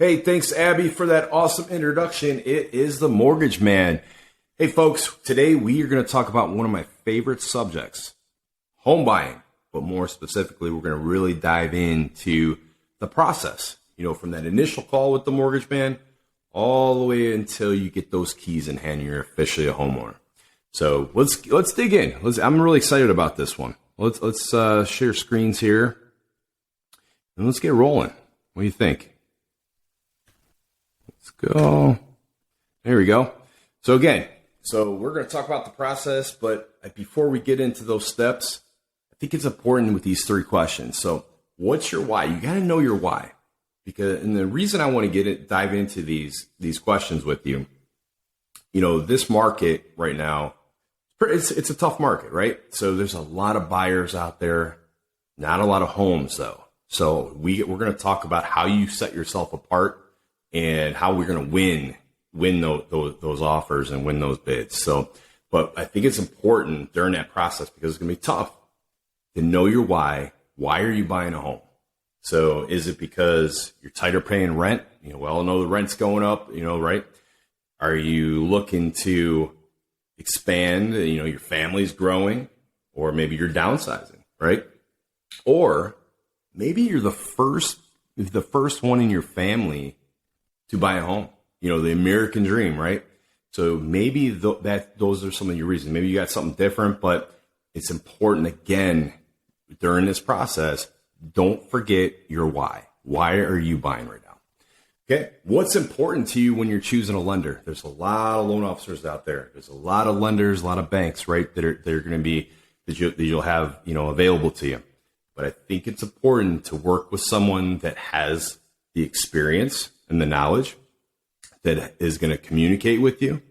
Hey, thanks, Abby, for that awesome introduction. It is the Mortgage Man. Hey, folks, today we are going to talk about one of my favorite subjects, home buying. But more specifically, we're going to really dive into the process, from that initial call with the Mortgage Man all the way until you get those keys in hand, you're officially a homeowner. So let's dig in. I'm really excited about this one. Let's share screens here and let's get rolling. What do you think? Let's go. There we go. So we're going to talk about the process, but before we get into those steps, I think it's important with these three questions. So what's your why? You got to know your why. And the reason I want to dive into these questions with you, this market right now, it's a tough market, right? So there's a lot of buyers out there, not a lot of homes though. So we're going to talk about how you set yourself apart and how we're going to win those offers and win those bids. So, but I think it's important during that process because it's going to be tough to know your why. Why are you buying a home? So is it because you're tired of paying rent? I know the rent's going up, right? Are you looking to expand? Your family's growing, or maybe you're downsizing, right? Or maybe you're the first one in your family to buy a home, the American dream, right? So maybe those are some of your reasons. Maybe you got something different, but it's important, again, during this process, don't forget your why. Why are you buying right now? Okay. What's important to you when you're choosing a lender? There's a lot of loan officers out there. There's a lot of lenders, a lot of banks, right? That are going to be, that you'll have, available to you. But I think it's important to work with someone that has the experience and the knowledge, that is going to communicate with you,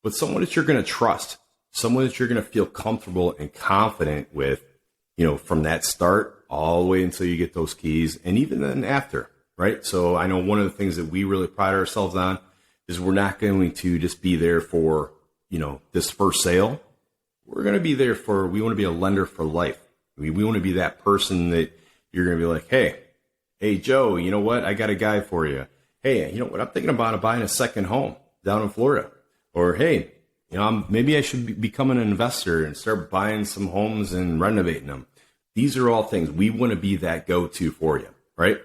but someone that you're going to trust, someone that you're going to feel comfortable and confident with, from that start all the way until you get those keys, and even then after, right? So I know one of the things that we really pride ourselves on is we're not going to just be there for, this first sale. We're going to be there we want to be a lender for life. We want to be that person that you're going to be like, hey, Joe, you know what? I got a guy for you. Hey, you know what? I'm thinking about buying a second home down in Florida. Or, hey, maybe I should become an investor and start buying some homes and renovating them. These are all things we want to be that go-to for you, right?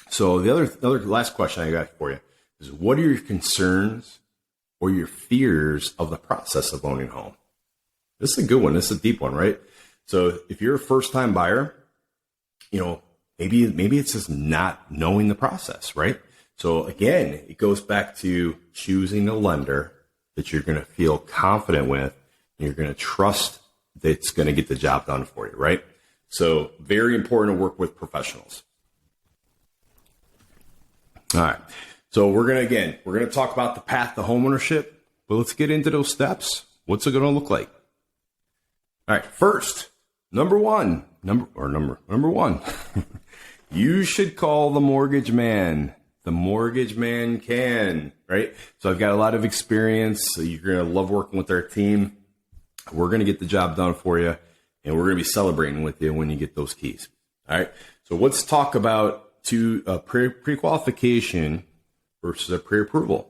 So the other last question I got for you is, what are your concerns or your fears of the process of owning a home? This is a good one. This is a deep one, right? So if you're a first-time buyer, maybe it's just not knowing the process, right? So again, it goes back to choosing a lender that you're going to feel confident with, and you're going to trust that's going to get the job done for you, right? So very important to work with professionals. All right. So we're going to talk about the path to homeownership, but let's get into those steps. What's it going to look like? All right. First, number one, you should call the Mortgage Man. The Mortgage Man can, right? So I've got a lot of experience. So you're going to love working with our team. We're going to get the job done for you, and we're going to be celebrating with you when you get those keys. All right. So let's talk about pre-qualification versus a pre-approval.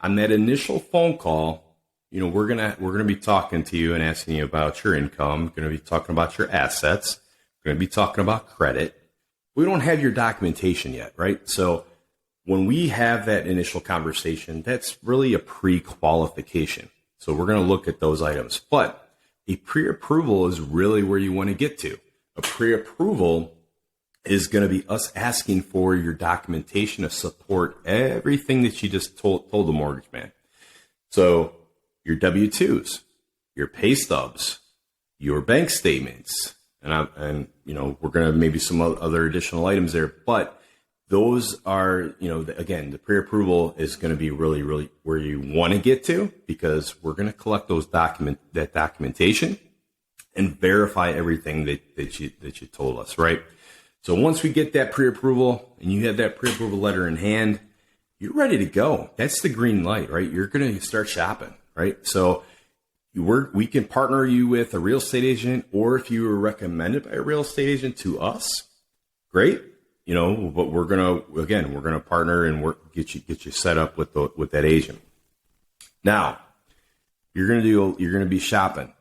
On that initial phone call, we're going to be talking to you and asking you about your income. We're going to be talking about your assets. We're going to be talking about credit. We don't have your documentation yet, right? So when we have that initial conversation, that's really a pre-qualification. So we're going to look at those items. But a pre-approval is really where you want to get to. A pre-approval is going to be us asking for your documentation to support everything that you just told the Mortgage Man. So your W-2s, your pay stubs, your bank statements, and we're going to maybe some other additional items there, but those are, again, the pre-approval is going to be really, really where you want to get to, because we're going to collect that documentation and verify everything that you told us, right? So once we get that pre-approval and you have that pre-approval letter in hand, you're ready to go. That's the green light, right? You're going to start shopping, right? So we can partner you with a real estate agent, or if you were recommended by a real estate agent to us, great. but we're gonna partner and get you set up with that agent. Now, you're gonna be shopping.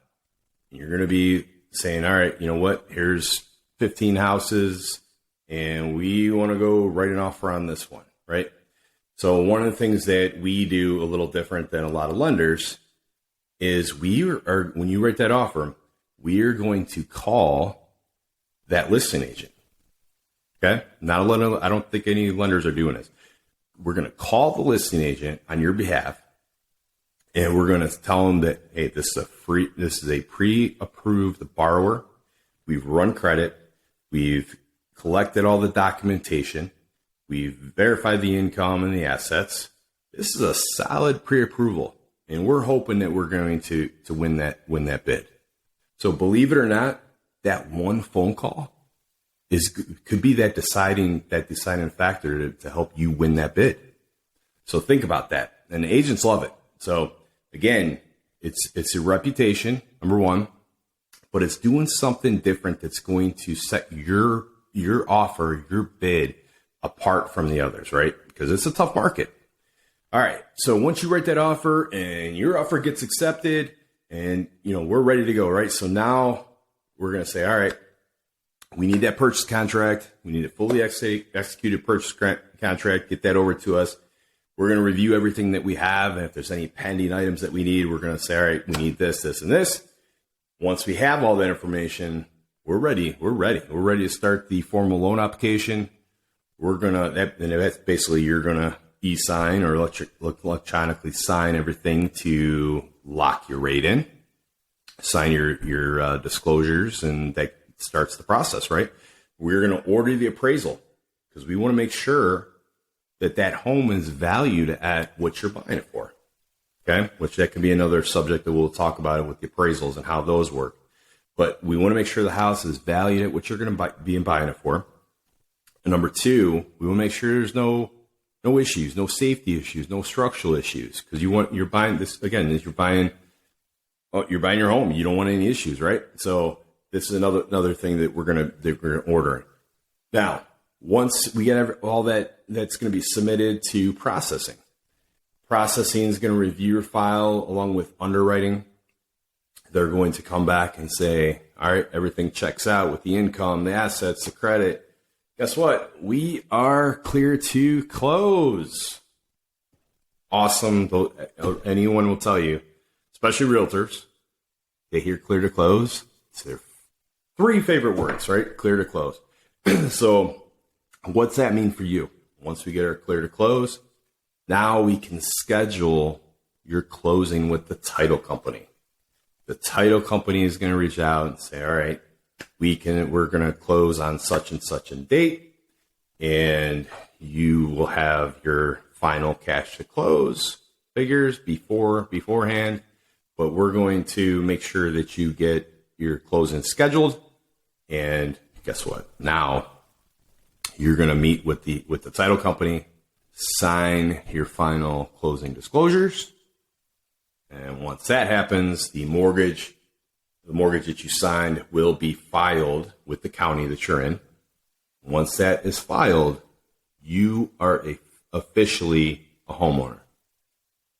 You're gonna be saying, all right, you know what? Here's 15 houses, and we want to go write an offer on this one, right? So one of the things that we do a little different than a lot of lenders is when you write that offer, we are going to call that listing agent. Okay? Not a lender. I don't think any lenders are doing this. We're going to call the listing agent on your behalf, and we're going to tell them that, hey, this is a pre-approved borrower. We've run credit. We've collected all the documentation. We've verified the income and the assets. This is a solid pre-approval, and we're hoping that we're going to win that bid. So believe it or not, that one phone call could be that deciding factor to help you win that bid. So think about that, and the agents love it. So again, it's your reputation, number one, but it's doing something different that's going to set your offer, your bid apart from the others, right? Because it's a tough market. All right. So once you write that offer and your offer gets accepted and, we're ready to go, right? So now we're going to say, all right, we need that purchase contract. We need a fully executed purchase contract. Get that over to us. We're going to review everything that we have. And if there's any pending items that we need, we're going to say, all right, we need this, this, and this. Once we have all that information, we're ready. We're ready to start the formal loan application. That's basically you're going to e-sign or electronically sign everything to lock your rate in, sign your disclosures, and that starts the process, right? We're going to order the appraisal because we want to make sure that home is valued at what you're buying it for, okay? Which that can be another subject that we'll talk about with the appraisals and how those work. But we want to make sure the house is valued at what you're going to be buying it for. And number two, we will make sure there's no issues, no safety issues, no structural issues, because you're buying this again. You're buying your home. You don't want any issues, right? So this is another thing that we're gonna order. Now, once we get all that's going to be submitted to processing. Processing is going to review your file along with underwriting. They're going to come back and say, all right, everything checks out with the income, the assets, the credit. Guess what? We are clear to close. Awesome. Anyone will tell you, especially realtors, they hear clear to close. It's their three favorite words, right? Clear to close. So what's that mean for you? Once we get our clear to close, now we can schedule your closing with the title company. The title company is going to reach out and say, all right, we're going to close on such and such a date, and you will have your final cash to close figures beforehand, but we're going to make sure that you get your closing scheduled. And guess what? Now you're going to meet with the title company, sign your final closing disclosures. And once that happens, the mortgage that you signed will be filed with the county that you're in. Once that is filed, you are officially a homeowner.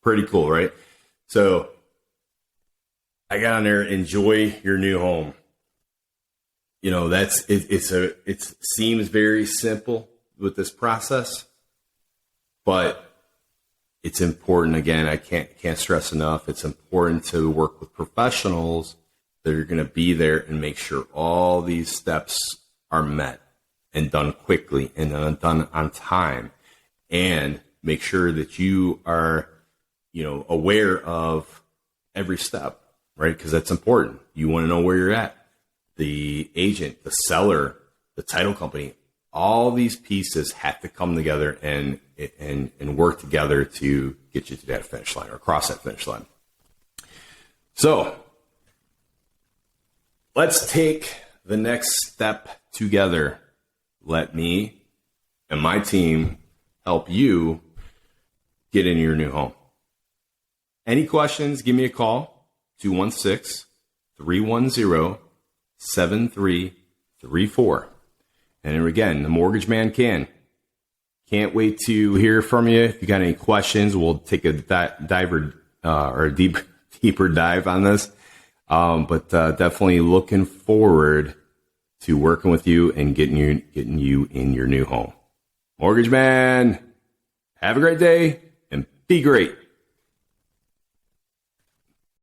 Pretty cool, right? So I got on there, enjoy your new home. It seems very simple with this process, but it's important. Again, I can't stress enough. It's important to work with professionals that are going to be there and make sure all these steps are met and done quickly and done on time, and make sure that you are, aware of every step, right? Because that's important. You want to know where you're at. The agent, the seller, the title company, all these pieces have to come together and work together to get you to that finish line or across that finish line. So let's take the next step together. Let me and my team help you get into your new home. Any questions, give me a call, 216-310-7334. And again, the mortgage man can. Can't wait to hear from you. If you got any questions, we'll take a deeper dive on this. But definitely looking forward to working with you and getting you in your new home. Mortgage man, have a great day and be great.